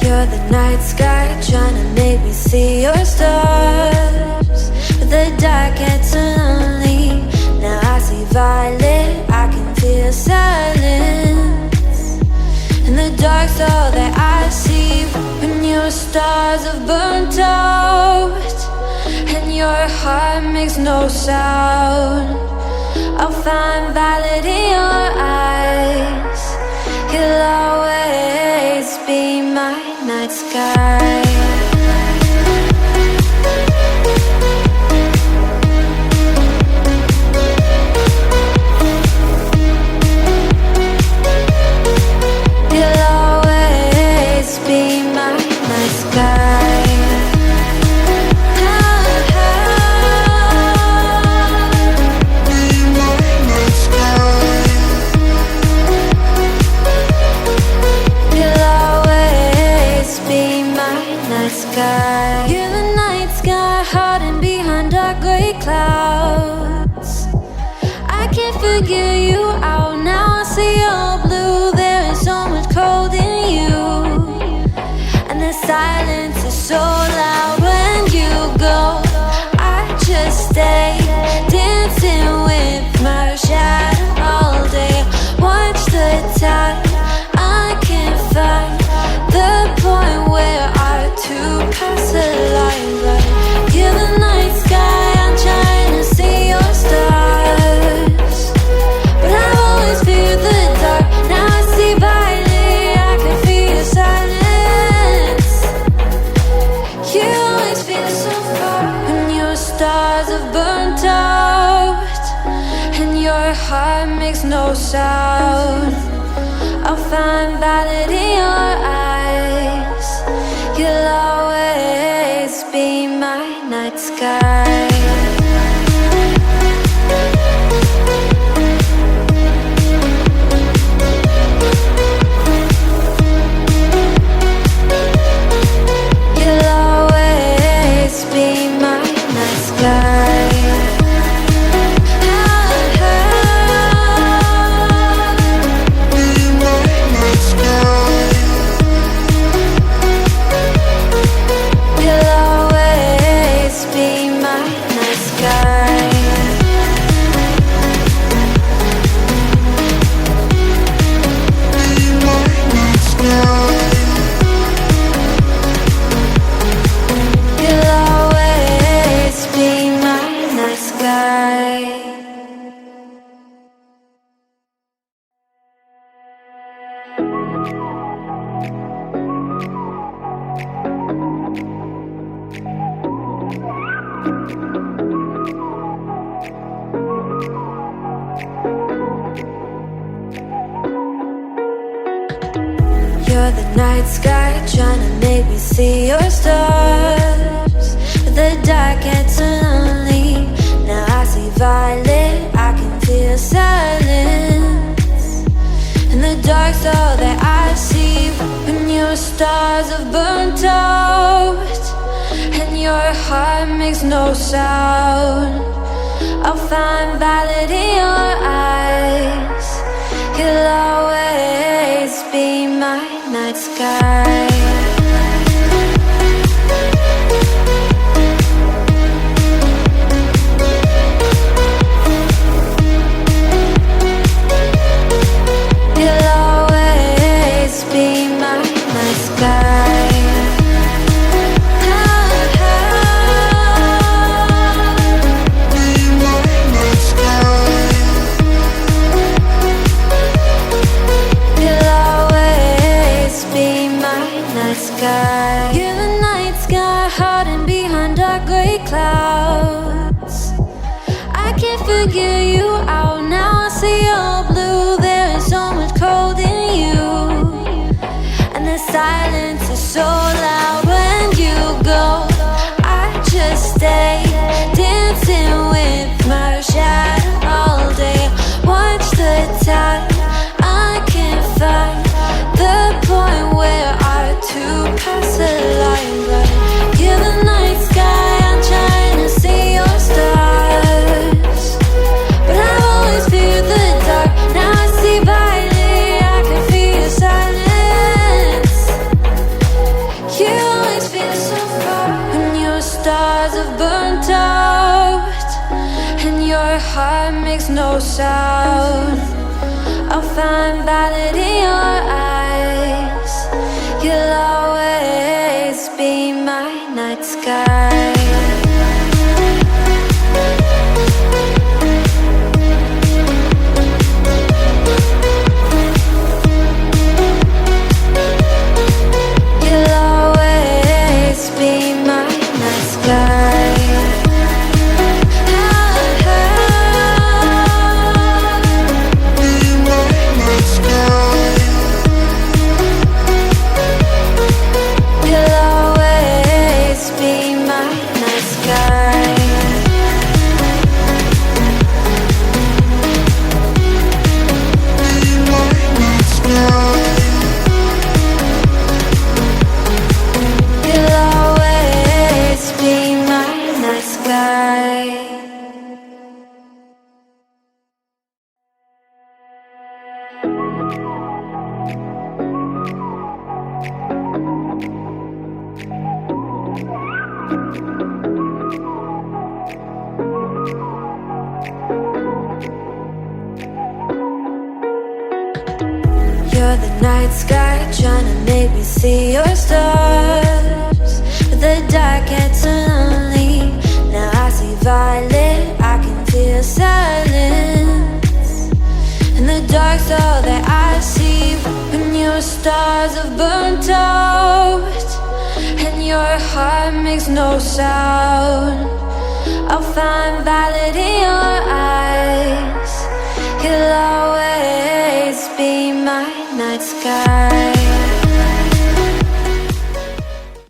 You're the night sky trying to make me see your stars, but the dark gets lonely. Now I see violet, I can feel silence. In the dark's all that I see. When your stars have burnt out and your heart makes no sound, I'll find violet in your eyes. You'll always be my night sky. You'll always be my night sky. You're the night sky, hiding behind dark gray clouds. I can't figure you out now. I see you're blue. There is so much cold in you, and the silence is so loud when you go. I just stay dancing with my shadow all day. Watch the tide. I can't find the point where to pass the light, right? You're the night sky, I'm trying to see your stars, but I've always feared the dark. Now I see violet, I can feel your silence. You always feel so far. When your stars have burnt out and your heart makes no sound, I'll find violet in your eyes. You'll always be my night sky. You'll always be my night sky. You're the night sky trying to make me see your stars, but the dark gets lonely. Now I see violet, I can feel silence. In the dark's all that I see. When your stars have burnt out and your heart makes no sound, I'll find violet in your eyes. You'll always be my night sky. You'll always be my night sky. You're the night sky, hiding behind dark gray clouds. I can't figure you out now. I see you're blue. There is so much cold in you, and the silence is so loud when you go. I just stay dancing with my shadow all day. Watch the tide. I can't find the point where our sky, trying to make me see your stars. But the dark gets lonely. Now I see violet, I can feel silence. In the dark's all that I see. When your stars have burnt out and your heart makes no sound, I'll find violet in your eyes. You'll always be my night sky.